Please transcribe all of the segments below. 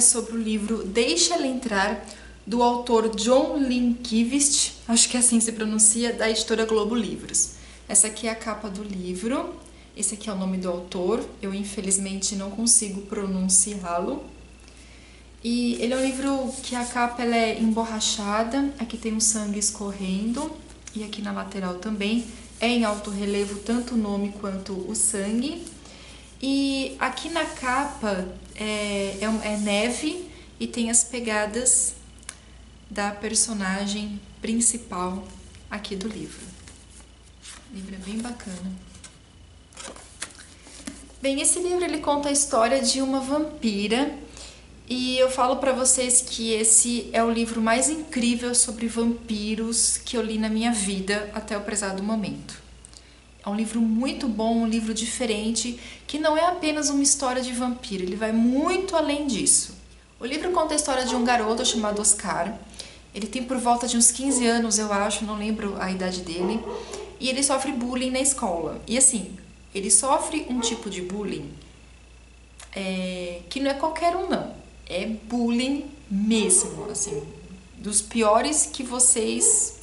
sobre o livro Deixa Ela Entrar, do autor Jon Linkivist, acho que assim se pronuncia, da editora Globo Livros. Essa aqui é a capa do livro, esse aqui é o nome do autor, eu infelizmente não consigo pronunciá-lo. E ele é um livro que a capa ela é emborrachada, aqui tem um sangue escorrendo e aqui na lateral também. É em alto relevo tanto o nome quanto o sangue. E aqui na capa é neve e tem as pegadas da personagem principal aqui do livro. O livro é bem bacana. Bem, esse livro ele conta a história de uma vampira e eu falo pra vocês que esse é o livro mais incrível sobre vampiros que eu li na minha vida até o prezado momento. É um livro muito bom, um livro diferente, que não é apenas uma história de vampiro, ele vai muito além disso. O livro conta a história de um garoto chamado Oscar. Ele tem por volta de uns 15 anos, eu acho, não lembro a idade dele, e ele sofre bullying na escola. E assim, ele sofre um tipo de bullying que não é qualquer um não, é bullying mesmo, assim, dos piores que vocês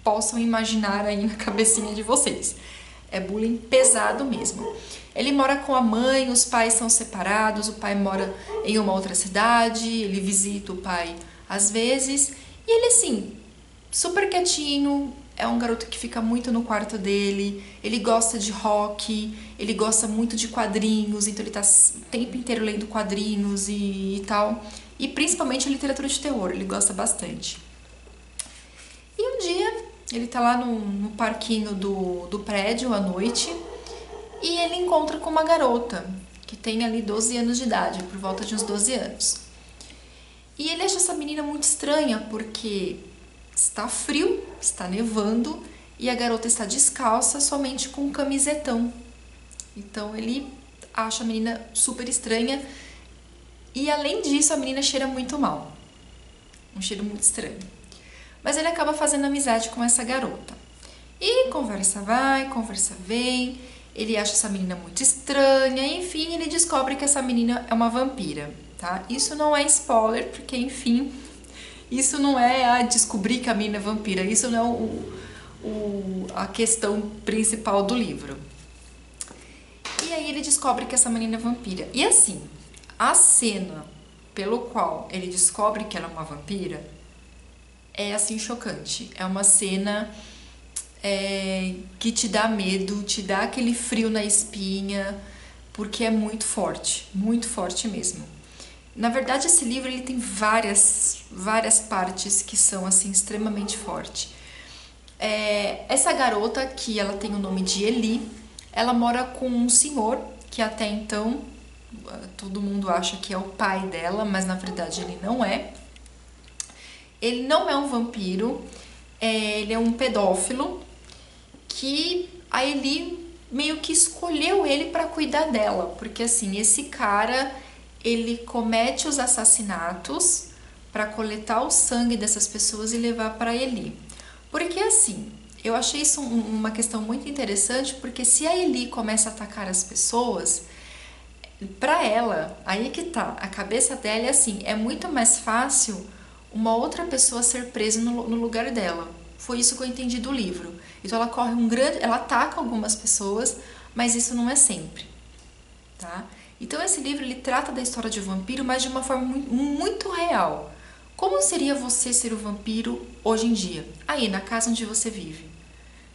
possam imaginar aí na cabecinha de vocês. É bullying pesado mesmo. Ele mora com a mãe, os pais são separados, o pai mora em uma outra cidade, ele visita o pai às vezes, e ele assim, super quietinho, é um garoto que fica muito no quarto dele, ele gosta de rock, ele gosta muito de quadrinhos, então ele tá o tempo inteiro lendo quadrinhos e tal, e principalmente a literatura de terror, ele gosta bastante. E um dia ele tá lá no parquinho do prédio à noite e ele encontra com uma garota que tem ali 12 anos de idade, por volta de uns 12 anos. E ele acha essa menina muito estranha porque está frio, está nevando e a garota está descalça somente com um camisetão. Então ele acha a menina super estranha e além disso a menina cheira muito mal, um cheiro muito estranho. Mas ele acaba fazendo amizade com essa garota. E conversa vai, conversa vem, ele acha essa menina muito estranha, enfim, ele descobre que essa menina é uma vampira, tá? Isso não é spoiler, porque, enfim, isso não é descobrir que a menina é vampira, isso não é a questão principal do livro. E aí ele descobre que essa menina é vampira. E assim, a cena pelo qual ele descobre que ela é uma vampira é assim chocante, é uma cena que te dá medo, te dá aquele frio na espinha, porque é muito forte mesmo. Na verdade esse livro ele tem várias partes que são assim extremamente fortes. Essa garota que ela tem o nome de Eli, ela mora com um senhor que até então todo mundo acha que é o pai dela, mas na verdade ele não é. Ele não é um vampiro, ele é um pedófilo que a Eli meio que escolheu ele para cuidar dela, porque assim, esse cara, ele comete os assassinatos para coletar o sangue dessas pessoas e levar para Eli. Porque assim, eu achei isso uma questão muito interessante, porque se a Eli começa a atacar as pessoas, para ela, aí que tá, a cabeça dela é assim, é muito mais fácil uma outra pessoa ser presa no lugar dela. Foi isso que eu entendi do livro. Então ela ataca algumas pessoas, mas isso não é sempre, tá? Então esse livro ele trata da história de um vampiro, mas de uma forma muito real. Como seria você ser o vampiro hoje em dia, aí na casa onde você vive?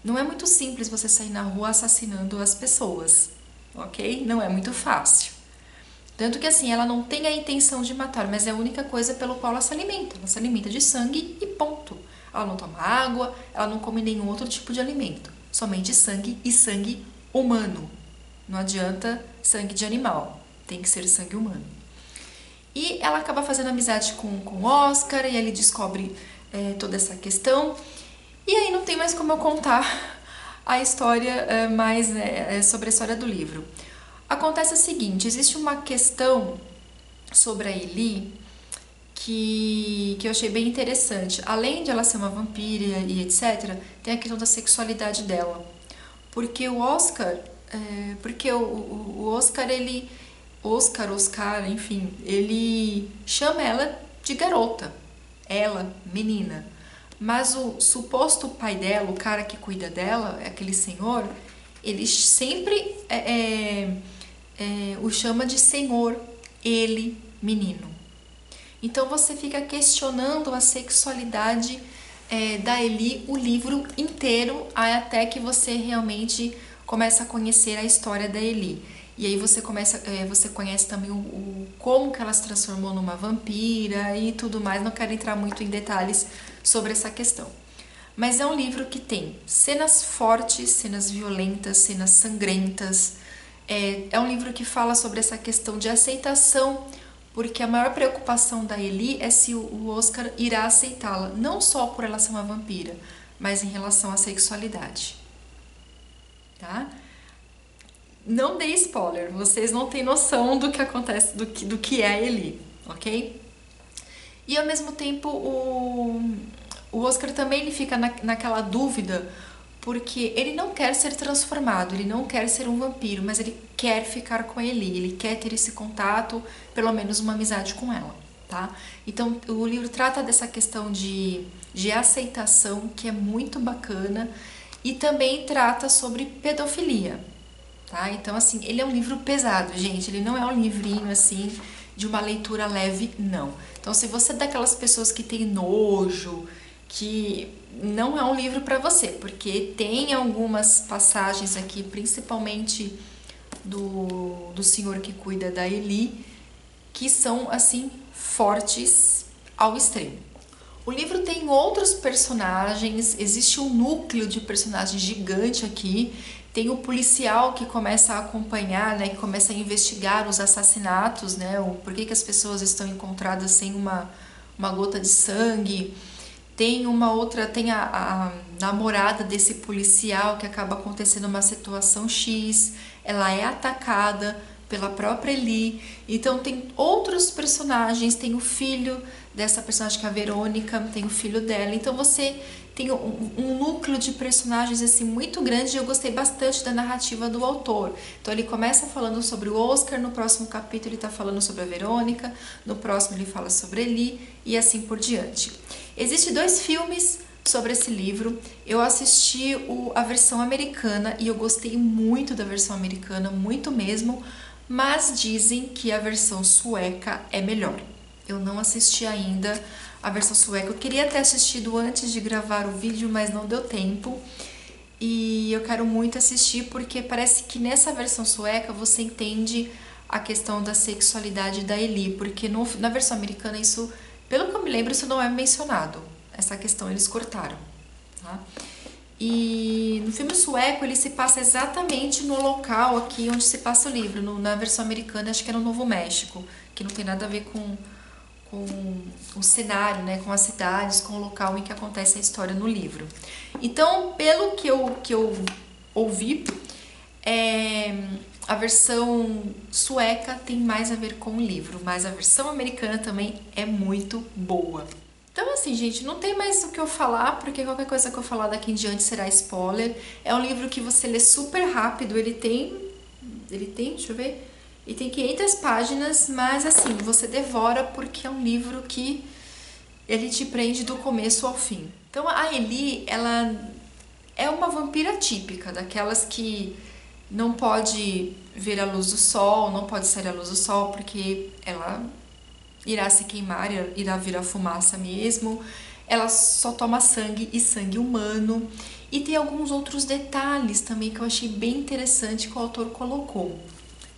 Não é muito simples você sair na rua assassinando as pessoas, ok? Não é muito fácil. Tanto que assim, ela não tem a intenção de matar, mas é a única coisa pelo qual ela se alimenta. Ela se alimenta de sangue e ponto. Ela não toma água, ela não come nenhum outro tipo de alimento. Somente sangue e sangue humano. Não adianta sangue de animal, tem que ser sangue humano. E ela acaba fazendo amizade com o Oscar e ele descobre toda essa questão. E aí não tem mais como eu contar a história sobre a história do livro. Acontece o seguinte, existe uma questão sobre a Eli que eu achei bem interessante. Além de ela ser uma vampira e etc, tem a questão da sexualidade dela. Porque o Oscar, ele Oscar, enfim, ele chama ela de garota, ela, menina. Mas o suposto pai dela, o cara que cuida dela, aquele senhor, ele sempre o chama de senhor, ele, menino. Então você fica questionando a sexualidade da Ellie o livro inteiro, até que você realmente começa a conhecer a história da Ellie. E aí você conhece também como que ela se transformou numa vampira e tudo mais. Não quero entrar muito em detalhes sobre essa questão. Mas é um livro que tem cenas fortes, cenas violentas, cenas sangrentas. É um livro que fala sobre essa questão de aceitação, porque a maior preocupação da Ellie é se o Oscar irá aceitá-la, não só por ela ser uma vampira, mas em relação à sexualidade. Tá? Não dei spoiler, vocês não têm noção do que acontece, do que é a Ellie, ok? E ao mesmo tempo o Oscar também ele fica naquela dúvida, porque ele não quer ser transformado, ele não quer ser um vampiro, mas ele quer ficar com a Ellie, ele quer ter esse contato, pelo menos uma amizade com ela, tá? Então o livro trata dessa questão de aceitação, que é muito bacana, e também trata sobre pedofilia, tá? Então assim, ele é um livro pesado, gente, ele não é um livrinho assim de uma leitura leve, não. Então se você é daquelas pessoas que tem nojo, que não é um livro para você, porque tem algumas passagens aqui, principalmente do senhor que cuida da Ellie, que são assim fortes ao extremo. O livro tem outros personagens, existe um núcleo de personagens gigante aqui. Tem o policial que começa a acompanhar, né, que começa a investigar os assassinatos, né, o porquê que as pessoas estão encontradas sem uma gota de sangue. Tem a namorada desse policial que acaba acontecendo uma situação X, ela é atacada pela própria Ellie. Então tem outros personagens, tem o filho dessa personagem que é a Verônica, tem o filho dela. Então você tem um núcleo de personagens assim muito grande, e eu gostei bastante da narrativa do autor. Então ele começa falando sobre o Oscar, no próximo capítulo ele está falando sobre a Verônica, no próximo ele fala sobre a Ellie e assim por diante. Existem 2 filmes sobre esse livro. Eu assisti a versão americana e eu gostei muito da versão americana, muito mesmo, mas dizem que a versão sueca é melhor. Eu não assisti ainda a versão sueca. Eu queria ter assistido antes de gravar o vídeo, mas não deu tempo. E eu quero muito assistir porque parece que nessa versão sueca você entende a questão da sexualidade da Ellie, porque na versão americana isso, pelo que eu me lembro, isso não é mencionado. Essa questão eles cortaram, tá? E no filme sueco ele se passa exatamente no local aqui onde se passa o livro. Na versão americana acho que é no Novo México, que não tem nada a ver com o cenário, né, com as cidades, com o local em que acontece a história no livro. Então, pelo que eu ouvi, a versão sueca tem mais a ver com o livro, mas a versão americana também é muito boa. Então assim, gente, não tem mais o que eu falar, porque qualquer coisa que eu falar daqui em diante será spoiler. É um livro que você lê super rápido, ele tem, deixa eu ver, ele tem 500 páginas, mas assim, você devora porque é um livro que ele te prende do começo ao fim. Então a Ellie, ela é uma vampira típica, daquelas que não pode ver a luz do sol, não pode sair à luz do sol, porque ela irá se queimar, irá virar fumaça mesmo. Ela só toma sangue e sangue humano. E tem alguns outros detalhes também que eu achei bem interessante que o autor colocou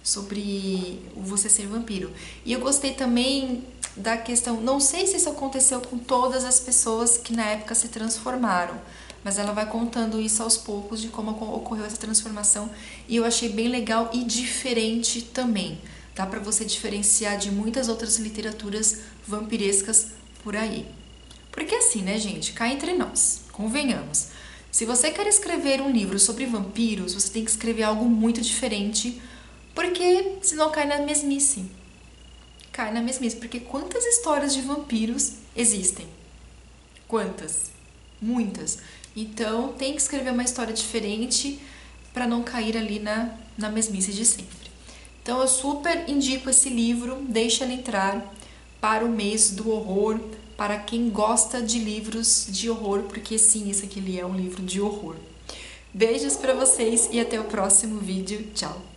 sobre você ser vampiro. E eu gostei também da questão, não sei se isso aconteceu com todas as pessoas que na época se transformaram, mas ela vai contando isso aos poucos de como ocorreu essa transformação, e eu achei bem legal e diferente também. Dá pra você diferenciar de muitas outras literaturas vampirescas por aí. Porque assim, né, gente? Cá entre nós, convenhamos. Se você quer escrever um livro sobre vampiros, você tem que escrever algo muito diferente, porque senão cai na mesmice. Cai na mesmice, porque quantas histórias de vampiros existem? Quantas? Muitas. Então tem que escrever uma história diferente para não cair ali na mesmice de sempre. Então eu super indico esse livro, Deixa Ela Entrar, para o mês do horror, para quem gosta de livros de horror, porque sim, esse aqui é um livro de horror. Beijos para vocês e até o próximo vídeo. Tchau!